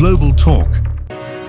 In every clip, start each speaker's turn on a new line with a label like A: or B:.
A: Global Talk.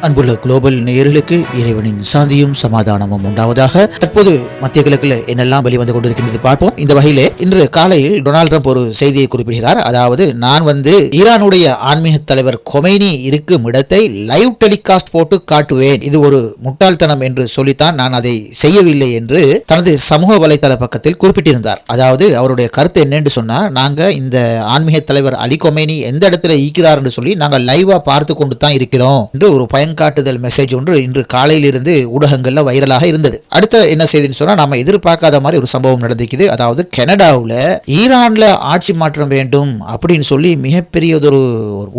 B: அன்புள்ள global நேயர்களுக்கு இறைவனின் சாந்தியும் சமாதானமும் உண்டாவதாக. தற்போது மத்திய கிழக்கில் என்னெல்லாம் வெளிவந்து கொண்டிருக்கின்றது பார்ப்போம். இந்த வகையிலே இன்று காலையில் டொனால்ட் ட்ரம்ப் ஒரு செய்தியை குறிப்பிடுகிறார். அதாவது, நான் ஈரானுடைய ஆன்மீக தலைவர் கொமைனி இருக்கும் இடத்தை லைவ் டெலிகாஸ்ட் போட்டு காட்டுவேன், இது ஒரு முட்டாள்தனம் என்று சொல்லித்தான் நான் அதை செய்யவில்லை என்று தனது சமூக வலைதள பக்கத்தில் குறிப்பிட்டிருந்தார். அதாவது, அவருடைய கருத்து என்னென்று சொன்னால், நாங்கள் இந்த ஆன்மீக தலைவர் அலி கொமைனி எந்த இடத்துல இருக்கிறார் என்று சொல்லி நாங்கள் லைவா பார்த்து கொண்டு தான் இருக்கிறோம் என்று ஒரு காட்டுதல் மெசேஜ் ஒன்று இன்று காலையில் இருந்து ஊடகங்கள்ல வைரலாக இருந்தது. அடுத்த என்ன செய்தின்னு சொன்னா, நாம எதிர்பார்க்காத மாதிரி ஒரு சம்பவம் நடந்துக்குது. அதாவது, கனடாவில் ஈரான்ல ஆட்சி மாற்றம் வேண்டும் அப்படின்னு சொல்லி மிகப்பெரியதொரு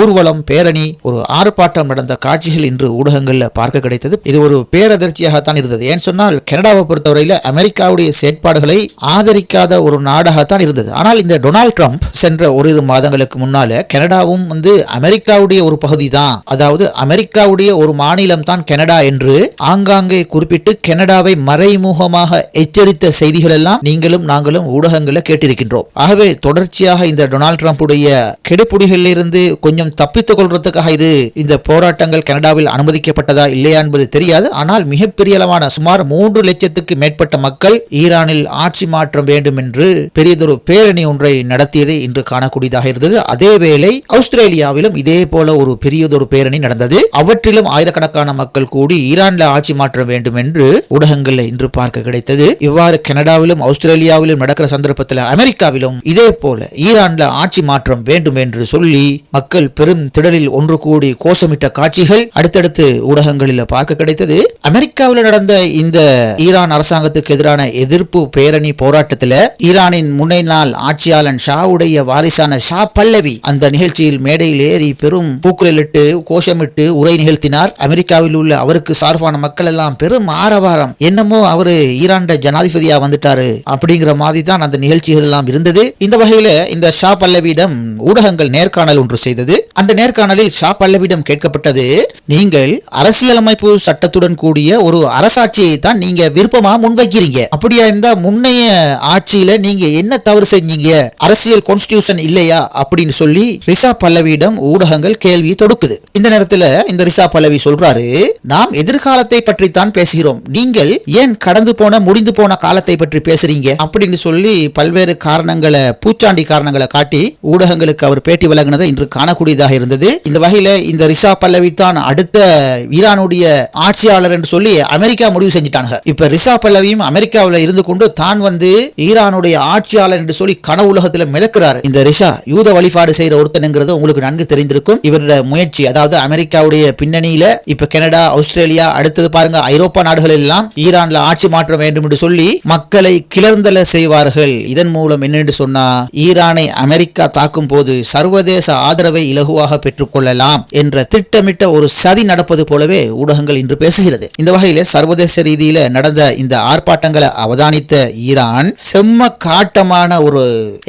B: ஊர்வலம், பேரணி, ஒரு ஆர்ப்பாட்டம் நடந்த காட்சிகள் இன்று ஊடகங்கள்ல பார்க்க கிடைத்தது. இது ஒரு பேரதிர்ச்சியாகத்தான் இருந்தது. ஏன்னு சொன்னால், கனடாவை பொறுத்தவரையில அமெரிக்காவுடைய செயற்பாடுகளை ஆதரிக்காத ஒரு நாடாகத்தான் இருந்தது. ஆனால் இந்த டொனால்ட் ட்ரம்ப் சென்ற ஓரிரு மாதங்களுக்கு முன்னால கனடாவும் அமெரிக்காவுடைய ஒரு பகுதி தான், அதாவது அமெரிக்காவுடைய ஒரு மாநிலம் தான் கனடா என்று ஆங்காங்கே குறிப்பிட்டு கனடாவை மறைமுகமாக எச்சரித்த செய்திகள் எல்லாம் நீங்களும் நாங்களும் ஊடகங்களில் கேட்டிருக்கின்றோம். ஆகவே தொடர்ச்சியாக இந்த டொனால்ட் ட்ரம்புடைய கெடுபிடிகளில் இருந்து கொஞ்சம் தப்பித்துக் கொள்றதுக்காக இந்த போராட்டங்கள் கனடாவில் அனுமதிக்கப்பட்டதா இல்லையா என்பது தெரியாது. ஆனால் மிகப்பெரிய அளவான சுமார் 3 லட்சத்துக்கு மேற்பட்ட மக்கள் ஈரானில் ஆட்சி மாற்றம் வேண்டும் என்று பெரியதொரு பேரணி ஒன்றை நடத்தியதை இன்று காணக்கூடியதாக இருந்தது. அதேவேளை ஆஸ்திரேலியாவிலும் இதே போல ஒரு பெரியதொரு பேரணி நடந்தது. அவற்றிலும் ஆயிரக்கணக்கான மக்கள் கூடி ஈரான்ல ஆட்சி மாற்றம் வேண்டும் என்று ஊடகங்களில் இன்று பார்க்க கிடைத்தது. இவ்வாறு கனடாவிலும் ஆஸ்திரேலியாவிலும் நடக்கிற சந்தர்ப்பத்தில் அமெரிக்காவிலும் இதே போல ஈரான்ல ஆட்சி மாற்றம் வேண்டும் என்று சொல்லி மக்கள் பெரும் திடலில் ஒன்று கூடி கோஷமிட்ட காட்சிகள் அடுத்தடுத்து ஊடகங்களில் பார்க்க கிடைத்தது. அமெரிக்காவில் நடந்த இந்த ஈரான் அரசாங்கத்துக்கு எதிரான எதிர்ப்பு பேரணி போராட்டத்தில் ஈரானின் முன்னாள் ஆட்சியாளன் ஷாவுடைய வாரிசான ஷா பல்லவி அந்த நிகழ்ச்சியில் மேடையில் ஏறி பெரும் பூக்குரலிட்டு கோஷமிட்டு உரை நிகழ்த்தினார். அமெரிக்காவில் உள்ள அவருக்கு சார்பான மக்கள் எல்லாம் பெரும் ஆரவாரம், என்னமோ அவரு ஈரான் ஜனாதிபதியா வந்துட்டாரு அப்படிங்கிற மாதிரி தான் அந்த நிகழ்ச்சிகள் எல்லாம் இருந்தது. இந்த வகையில இந்த ஷா பல்லவியிடம் ஊடகங்கள் நேர்காணல் ஒன்று செய்தது. அந்த நேர்காணலில் ஷா பல்லவியிடம் கேட்கப்பட்டது, நீங்கள் அரசியலமைப்பு சட்டத்துடன் கூடிய ஒரு அரசாட்சியை தான் நீங்க விருப்பமா முன்வைக்கிறீங்க, அப்படியா இருந்தா முன்னைய ஆட்சியில நீங்க என்ன தவறு செஞ்சீங்க, அரசியல் கான்ஸ்டிடியூஷன் இல்லையா அப்படின்னு சொல்லி ரிஷா பல்லவியிடம் ஊடகங்கள் கேள்வி தொடுக்குது. இந்த நேரத்தில் இந்த ரிஷா பல்லவி சொல்றாரு, நாம் எதிர்காலத்தை பற்றி தான் பேசுகிறோம், நீங்கள் ஏன் கடந்து போன முடிந்து போன காலத்தை பற்றி பேசுறீங்க அப்படின்னு சொல்லி பல்வேறு காரணங்களை, பூச்சாண்டி காரணங்களை காட்டி ஊடகங்களுக்கு அவர் பேட்டி வழங்கினதை இன்று காணக்கூடியதாக இருந்தது. இந்த வகையில இந்த ரிஷா பல்லவி தான் அடுத்த ஈரானுடைய ஆட்சியாளர் என்று சொல்லி அமெரிக்கா முடிவு செஞ்சிட்டாங்க. இப்ப ரிஷா பல்லவியும் அமெரிக்காவில் இருந்து கொண்டு தான் ஈரானுடைய ஆட்சியாளர் என்று சொல்லி கனவு உலகத்தில் மிதக்கிறார். இந்த ரிஷா யூத வழிபாடு செய்யற ஒருத்தனுங்கிறது உங்களுக்கு நன்கு தெரிந்திருக்கும். இவருடைய முயற்சி, அதாவது அமெரிக்காவுடைய பின்னணியில இப்ப கனடா, ஆஸ்திரேலியா, அடுத்தது பாருங்க ஐரோப்பா நாடுகள் எல்லாம் ஈரான்ல ஆட்சி மாற்றம் வேண்டும் என்று சொல்லி மக்களை கிளர்ந்தல செய்வார்கள். இதன் மூலம் என்னென்று சொன்னா, ஈரானை அமெரிக்கா தாக்கும் போது சர்வதேச ஆதரவை இலகுவாக பெற்றுக்கொள்ளலாம் என்ற திட்டமிட்ட ஒரு சதி நடப்பது போலவே ஊடகங்கள் இன்று பேசுகிறது. இந்த வகையில சர்வதேச ரீதியில நடந்த இந்த ஆர்ப்பாட்டங்களை அவதானித்த ஈரான் செம்ம காட்டமான ஒரு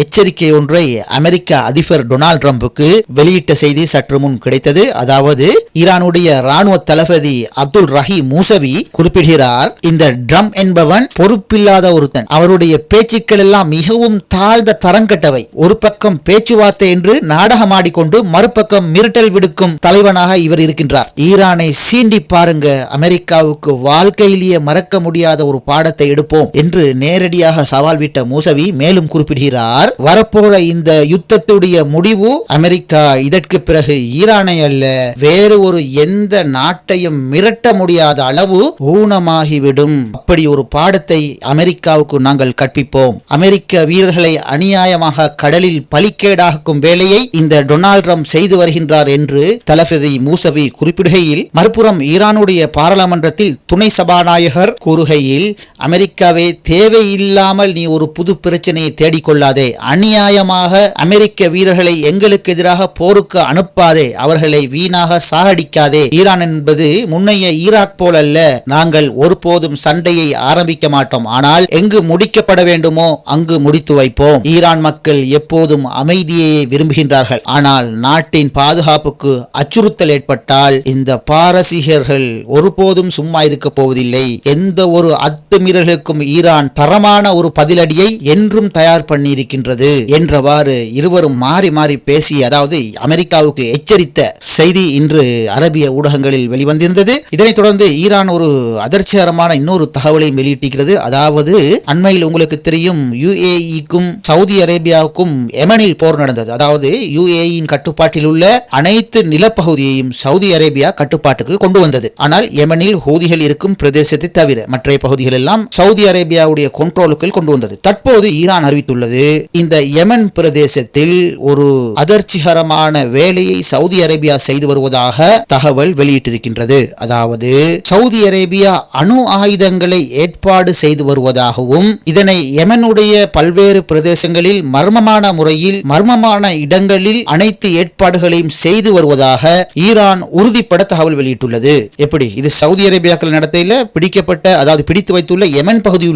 B: எச்சரிக்கை ஒன்றை அமெரிக்க அதிபர் டொனால்ட் ட்ரம்புக்கு வெளியிட்ட செய்தி சற்று முன் கிடைத்தது. அதாவது, ஈரானுடைய ராணுவ தளபதி அப்துல் ரஹீம் மூசவி குறிப்பிடுகிறார், இந்த ட்ரம்ப் என்பவன் பொறுப்பில்லாத ஒருத்தன், அவருடைய பேச்சுக்கள் எல்லாம் மிகவும் தாழ்ந்த தரங்கட்டவை, ஒரு பக்கம் பேச்சுவார்த்தை என்று நாடகமாடிக்கொண்டு மறுபக்கம் மிரட்டல் விடுக்கும் தலைவனாக இவர் இருக்கின்றார். ஈரானை சீண்டி பாருங்க, அமெரிக்காவுக்கு வாழ்க்கையிலேயே மறக்க முடியாத ஒரு பாடத்தை எடுப்போம் என்று நேரடியாக சவால் விட்ட மூசவி மேலும் குறிப்பிடுகிறார், வரப்போற இந்த யுத்தத்துடைய முடிவு அமெரிக்கா இதற்கு பிறகு ஈரானை அல்ல வேறு ஒரு எந்த நாட்டையும் மிரட்ட முடியாத அளவு ஊனமாகிவிடும். அப்படி ஒரு பாடத்தை அமெரிக்காவுக்கு நாங்கள் கற்பிப்போம். அமெரிக்க வீரர்களை அநியாயமாக கடலில் பலிக்கேடாக்கும் வேலையை இந்த டொனால்ட் ட்ரம்ப் செய்து வருகின்றார் என்று தளபதி மூசவி குறிப்பிடுகையில், மறுபுறம் ஈரானுடைய பாராளுமன்றத்தில் துணை சபாநாயகர் கூறுகையில், அமெரிக்காவே தேவையில்லாமல் நீ ஒரு புது பிரச்சனையை தேடிக்கொள்ளாதே, அநியாயமாக அமெரிக்க வீரர்களை எங்களுக்கு எதிராக போருக்கு அனுப்பாதே, அவர்களை வீணாக சாகடிக்காதே ஈரான் என்பது முன்னைய ஈராக் போலல்ல, நாங்கள் ஒருபோதும் சண்டையை ஆரம்பிக்க மாட்டோம், ஆனால் எங்கு முடிக்கப்பட வேண்டுமோ அங்கு முடித்து வைப்போம். ஈரான் மக்கள் எப்போதும் அமைதியை விரும்புகின்றார்கள், ஆனால் நாட்டின் பாதுகாப்புக்கு அச்சுறுத்தல் ஏற்பட்டால் இந்த பாரசீகர்கள் ஒருபோதும் சும்மா இருக்க போவதில்லை. எந்த ஒரு அத்துமீறல்களுக்கும் ஈரான் தரமான ஒரு பதிலடியை என்றும் தயார் பண்ணி இருக்கின்றது என்றவாறு இருவரும் மாறி மாறி பேசி, அதாவது அமெரிக்காவுக்கு எச்சரித்த செய்தி இன்று அரபிய ஊடகங்களில் வெளிவந்திருந்தது. இதனைத் தொடர்ந்து ஈரான் ஒரு அதிர்ச்சிகரமான இன்னொரு தகவலை வெளியிட்டிருக்கிறது. அதாவது அண்மையில் உங்களுக்கு தெரியும், யுஏஇக்கும் சவுதி அரேபியாவுக்கும் யெமனில் போர் நடந்தது. அதாவது யுஏஇன் கட்டுப்பாட்டில் உள்ள அனைத்து நிலப்பகுதியையும் சவுதி அரேபியா கட்டுப்பாட்டுக்கு கொண்டு வந்தது. ஆனால் யெமனில் ஹூதிகள் இருக்கும் பிரதேசத்தை தவிர மற்ற பகுதிகள் எல்லாம் சவுதி அரேபியாவுடைய கண்ட்ரோலுக்குள் கொண்டு வந்தது. தற்போது ஈரான் அறிவித்துள்ளது, இந்த யெமன் பிரதேசத்தில் ஒரு அதிர்ச்சிகரமான வேலையை சவுதி அரேபியா செய்து வருவதாக தகவல் வெளியிட்டிருக்கின்றது. அதாவது சவுதி அரேபியா அணு ஆயுதங்களை ஏற்பாடு செய்து வருவதாகவும், இதனை யெமனுடைய பல்வேறு பிரதேசங்களில் மர்மமான முறையில் மர்மமான இடங்களில் அனைத்து ஏற்பாடுகளையும் செய்து வருவதாக ஈரான் உறுதிப்பட தகவல் வெளியிட்டுள்ளது. எப்படி இது சவுதி அரேபியாக்கள் நடத்தையில பிடிக்கப்பட்ட, அதாவது பிடித்து வைத்துள்ள யெமன் பகுதியில்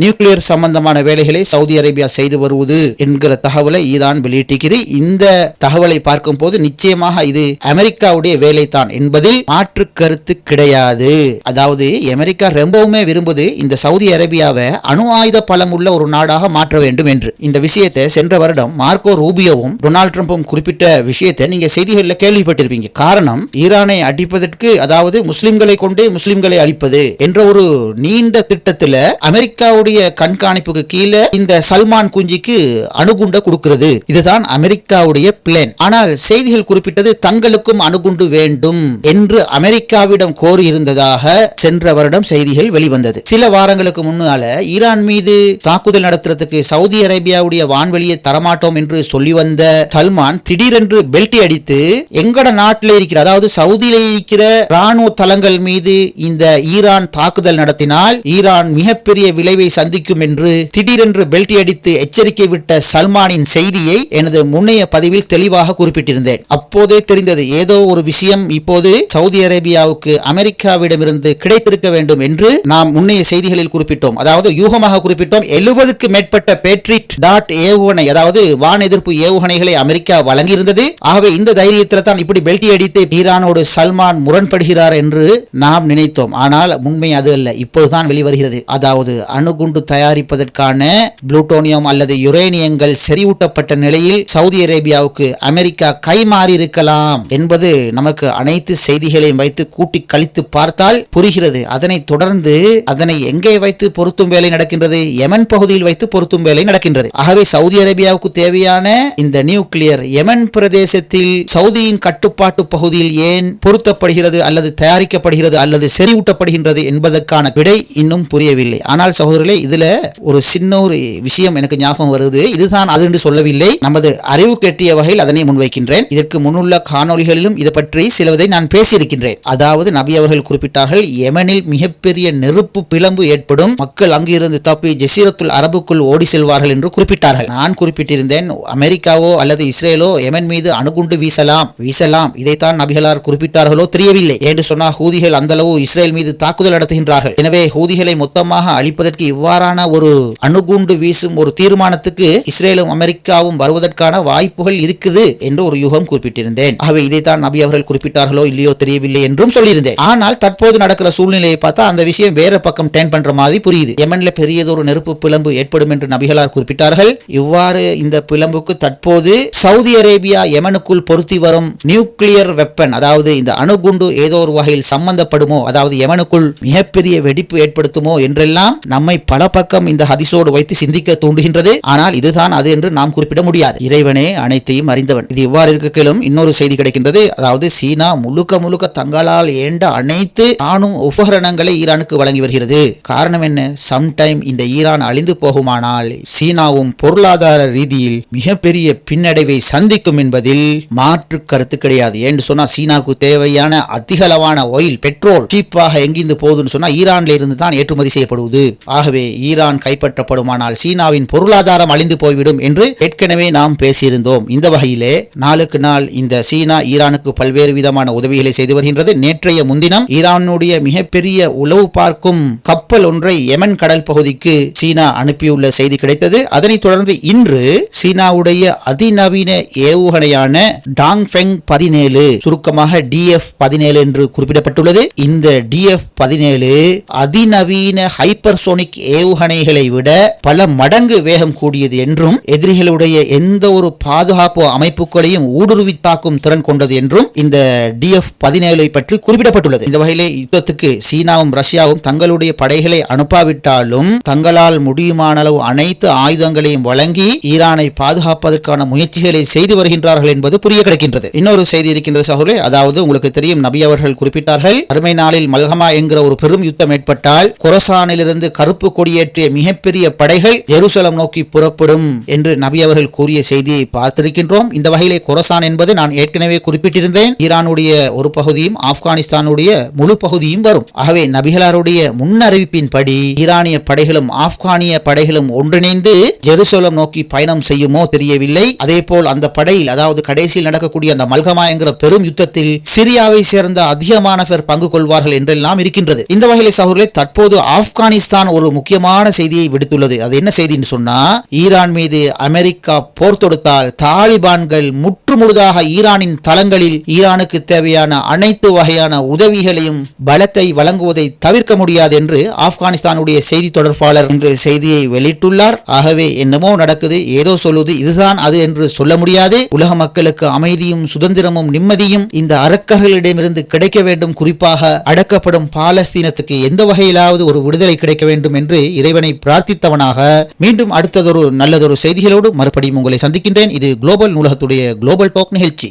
B: நியூக்ளியர் சம்பந்தமான வேலைகளை சவுதி அரேபியா செய்து வருவது என்கிற தகவலை ஈரான் வெளியிட்டிருக்கிறது. இந்த தகவலை பார்க்கும் போது நிச்சயமாக இது அமெரிக்காவுடைய வேலை தான் என்பதில் மாற்று கருத்து கிடையாது. அதாவது அமெரிக்கா ரொம்பவுமே விரும்புவது இந்த சவுதி அரேபியாவை அணு ஆயுத பலம் உள்ள ஒரு நாடாக மாற்ற வேண்டும் என்று. இந்த விஷயத்தை சென்ற வருடம் மார்க்கோ ரூபியோவும் டொனால்ட் ட்ரம்பும் குறிப்பிட்ட விஷயத்தை நீங்க செய்திகளில் கேள்விப்பட்டிருப்பீங்க. காரணம், ஈரானை அடிப்பதற்கு, அதாவது முஸ்லிம்களை கொண்டே முஸ்லிம்களை அழிப்பது என்ற ஒரு நீண்ட திட்டத்தில் அமெரிக்காவுடைய கண்காணிப்புக்கு கீழே இந்த சல்மான் குஞ்சிக்கு அணுகுண்ட கொடுக்கிறது. இதுதான் அமெரிக்காவுடைய பிளான். ஆனால் செய்திகள் குறிப்பிட்டது தங்களுக்கும் அணுகுண்டு வேண்டும் என்று அமெரிக்காவிடம் கோரி இருந்ததாக சென்ற வருடம் செய்திகள் வெளிவந்தது. சில வாரங்களுக்கு முன்னால ஈரான் மீது தாக்குதல் நடத்துறதுக்கு சவுதி அரேபியாவுடைய வான்வெளியை தரமாட்டோம் என்று சொல்லி வந்த சல்மான் திடீரென்று பெல்டி அடித்து எங்கட நாட்டில் இருக்கிற, அதாவது சவுதியில இருக்கிற ராணுவ தளங்கள் மீது இந்த ஈரான் தாக்குதல் நடத்தினால் ஈரான் மிகப்பெரிய விளைவை சந்திக்கும் என்று திடீரென்று பெல்டி அடித்து எச்சரிக்கை விட்ட சல்மானின் செய்தியை எனது முன்னைய பதிவில் தெளிவாக குறிப்பிட்டிருந்தேன். அப்போதே தெரிந்தது ஏதோ ஒரு விஷயம் இப்போது சவுதி அரேபியாவுக்கு அமெரிக்காவிடமிருந்து கிடைத்திருக்க வேண்டும் என்று நாம் முன்னைய செய்திகளில் குறிப்பிட்டோம். அதாவது யூகமாக குறிப்பிட்டோம். 70க்கு மேற்பட்ட பேட்ரிட் டாட் ஏவுகணை, அதாவது வான் எதிர்ப்பு ஏவுகணைகளை அமெரிக்கா வழங்கியிருந்தது. ஆகவே இந்த தைரியத்தில் தான் இப்படி பெல்டி அடித்து ஈரானோடு சல்மான் முரண்படுகிறார் என்று நாம் நினைத்தோம். ஆனால் உண்மை அது அல்ல. இப்போதுதான் வெளிவருகிறது. அதாவது அணுகுண்டு தயாரிப்பதற்கான புளூட்டோனியம் அல்லது யுரேனியங்கள் செறிவூட்டப்பட்ட நிலையில் சவுதி அரேபியாவுக்கு அமெரிக்கா கைமாறி இருக்கலாம் என்பது நமக்கு அனைத்து செய்திகளையும் வைத்து கூட்டி கழித்து பார்த்தால் புரிகிறது. அதனை தொடர்ந்து அதனை எங்கே வைத்து பொருத்தும் வேலை நடக்கின்றது? யெமன் பகுதியில் வைத்து பொருத்தும் வேலை நடக்கின்றது. ஆகவே சவுதி அரேபியாவுக்கு தேவையான இந்த நியூக்ளியர் யெமன் பிரதேசத்தில் சவுதியின் கட்டுப்பாட்டு பகுதியில் ஏன் பொருத்தப்படுகிறது அல்லது தயாரிக்கப்படுகிறது அல்லது செறிவூட்டப்படுகின்றது என்பதற்கான விடை இன்னும் புரியவில்லை. ஆனால் சகோதரர்களே, இதுல ஒரு சின்ன ஒரு விஷயம் எனக்கு ஞாபகம் வருது. இதுதான் அது என்று சொல்லவில்லை, நமது அறிவு கெட்டிய வகையில் அதனை முன்வைக்கின்றேன். இதற்கு முன்னுள்ள காணொளிகளிலும் இதை பற்றி சிலவதை நான் பேசியிருக்கின்றேன். அதாவது நபி அவர்கள் குறிப்பிட்டார்கள், யெமனில் மிகப்பெரிய நெருப்பு பிளம்பு ஏற்படும், மக்கள் அங்கிருந்து தப்பி ஜசீரத்துல் அரபுக்குள் ஓடி செல்வார்கள் என்று குறிப்பிட்டார்கள். நான் குறிப்பிட்டிருந்தேன், அமெரிக்காவோ அல்லது இஸ்ரேலோ யெமன் மீது அணுகுண்டு வீசலாம். இதைத்தான் நபிகளார் குறிப்பிட்டார்களோ தெரியவில்லை. என்று சொன்னால் ஹூதிகள் அந்த அளவு இஸ்ரேல் மீது தாக்குதல் நடத்துகின்றார்கள். எனவே ஹூதிகளை மொத்தமாக அழிப்பதற்கு இவ்வாறான ஒரு அணுகுண்டு வீசும் ஒரு தீர்மானத்துக்கு இஸ்ரேலும் அமெரிக்காவும் வருவதற்கான வாய்ப்புகள் இருக்குது என்று ஒரு யூகம் குறிப்பிட்டிருந்தேன். ஆகவே இதைத்தான் நபி அவர்கள் குறிப்பிட்டார்களோ இல்லையோ தெரியவில்லை என்றும் சொல்லியிருந்தேன். ஆனால் தற்போது நடக்கிற சூழ்நிலையை பார்த்தா அந்த விஷயம் வேற பக்கம் டேன் பண்ற மாதிரி புரியுது. யெமன்ல பெரியதொரு நெருப்பு பிளம்பு ஏற்படும் என்று நபிகளார் குறிப்பிட்டார்கள். இவ்வாறு இந்த பிளம்புக்கு தற்போது சவுதி அரேபியா யெமனுக்குள் பொருத்தி வரும் நியூக்ளியர் வெப்பன், அதாவது இந்த அணுகுண்டு ஏதோ ஒரு வகையில் சம்பந்தப்படுமோ, அதாவது யெமனுக்குள் மிகப்பெரிய வெடிப்பு ஏற்படுத்துமோ என்றெல்லாம் நம்மை பல பக்கம் இந்த ஹதீஸோடு வைத்து சிந்திக்க தூண்டுகின்றது. ஆனால் இதுதான் அது என்று நாம் குறிப்பிட முடியாது. இறைவனே அனைத்தையும் அறிந்தவன். இது இவ்வாறு இருக்கையிலும் இன்னொரு செய்தி கிடைக்கின்றது. அதாவது சீனா முழுக்க தங்களால் ஏண்ட அனைத்து ஆணும் உபகரணங்களை ஈரானுக்கு வழங்கி வருகிறது. காரணம் என்ன? சம்டைம் இந்த ஈரான் அழிந்து போகுமானால் சீனாவும் பொருளாதார ரீதியில் மிகப்பெரிய பின்னடைவை சந்திக்கும் என்பதில் மாற்று கருத்து கிடையாது. என்று சொன்னா சீனாவுக்கு தேவையான அதிகளவான ஆயில், பெட்ரோல் சீப்பாக எங்கிருந்து போகுதுன்னு சொன்னா ஈரான்ல இருந்து தான் ஏற்றுமதி செய்யப்படுவது. ஆகவே ஈரான் கைப்பற்றப்படுமானால் சீனாவின் பொருளாதாரம் அழிந்து போய்விடும் என்று ஏற்கனவே நாம் பேசியிருந்தோம். இந்த வகையிலே நாளுக்கு நாள் இந்த சீனா ஈரானுக்கு பல்வேறு விதமான உதவிகளை முயற்சிகளை செய்து வருகின்றது. நேற்றைய முன்தினம் ஈரானுடைய மிகப்பெரிய உளவு பார்க்கும் கப்பல் ஒன்றை யெமன் கடல் பகுதிக்கு சீனா அனுப்பியுள்ள செய்தி கிடைத்தது. அதனைத் தொடர்ந்து இன்று சீனாவுடைய அதிநவீன ஏவுகணையான டாங்ஃபெங் 17 சுருக்கமாக DF-17 என்று குறிப்பிடப்பட்டுள்ளது. இந்த DF-17 அதிநவீன ஹைப்பர்சோனிக் ஏவுகணைகளை விட பல மடங்கு வேகம் கூடியது என்றும் எதிரிகளுடைய எந்த ஒரு பாதுகாப்பு அமைப்புகளையும் ஊடுருவி தாக்கும் திறன் கொண்டது என்றும் இந்த DF-17 பற்றி குறிப்பிடப்பட்டுள்ளது. இந்த வகையிலே யுத்தத்துக்கு சீனாவும் ரஷ்யாவும் தங்களுடைய படைகளை அனுப்பாவிட்டாலும் தங்களால் முடியுமான அளவு அனைத்து ஆயுதங்களையும் வழங்கி ஈரானை பாதுகாப்பதற்கான முயற்சிகளை செய்து வருகின்றார்கள் என்பது புரிய கிடைக்கின்றது. இன்னொரு செய்தி இருக்கின்றது சகோதரே, அதாவது உங்களுக்கு தெரியும், நபி அவர்கள் குறிப்பிட்டார்கள், அருமை நாளில் மல்ஹமா என்கிற ஒரு பெரும் யுத்தம் ஏற்பட்டால் கொரசானிலிருந்து கருப்பு கொடியேற்றிய மிகப்பெரிய படைகள் ஜெருசலம் நோக்கி புறப்படும் என்று நபி அவர்கள் கூறிய செய்தியை பார்த்திருக்கின்றோம். இந்த வகையிலே கொரசான் என்பது நான் ஏற்கனவே குறிப்பிட்டிருந்தேன், ஈரானுடைய ஒரு பகுதியும் ஆப்கானிஸ்தானுடைய முழு பகுதியும் வரும். ஆகவே நபிகளாருடைய முன்னறிவிப்பின்படி ஈரானிய படைகளும் ஆப்கானிய படைகளும் ஒன்றிணைந்து ஜெருசலம் நோக்கி பயணம் செய்யுமோ தெரியவில்லை. அதே போல் அந்த படையில், அதாவது கடைசியில் நடக்கக்கூடிய அந்த மல்ஹமா என்கிற பெரும் யுத்தத்தில் சிரியாவை சேர்ந்த அதிகமான பேர் பங்கு கொள்வார்கள் என்றெல்லாம் இருக்கின்றது. இந்த வகையில் சகோதரர்களே, தற்போது ஆப்கானிஸ்தான் ஒரு முக்கியமான செய்தியை விடுத்துள்ளது. அது என்ன செய்தின்னு சொன்னா, ஈரான் மீது அமெரிக்கா போர் தொடுத்தால் தாலிபான்கள் முற்றுமுழுதாக ஈரானின் தளங்களில் ஈரானுக்கு தேவையான அனைத்து வகையான உதவிகளையும் பலத்தை வழங்குவதை தவிர்க்க முடியாது என்று ஆப்கானிஸ்தானுடைய செய்தி தொடர்பாளர் இன்று செய்தியை வெளியிட்டுள்ளார். ஆகவே என்னமோ நடக்குது, ஏதோ சொல்லுது, இதுதான் அது என்று சொல்ல முடியாது. உலக மக்களுக்கு அமைதியும் சுதந்திரமும் நிம்மதியும் இந்த அரக்கர்களிடமிருந்து கிடைக்க வேண்டும். குறிப்பாக அடக்கப்படும் பாலஸ்தீனத்துக்கு எந்த வகையிலாவது ஒரு விடுதலை கிடைக்க வேண்டும் என்று இறைவனை பிரார்த்தித்தவனாக மீண்டும் அடுத்ததொரு நல்லதொரு செய்திகளோடு மறுபடியும் உங்களை சந்திக்கின்றேன். இது குளோபல் நூலகத்துடைய குளோபல் டாக் நிகழ்ச்சி.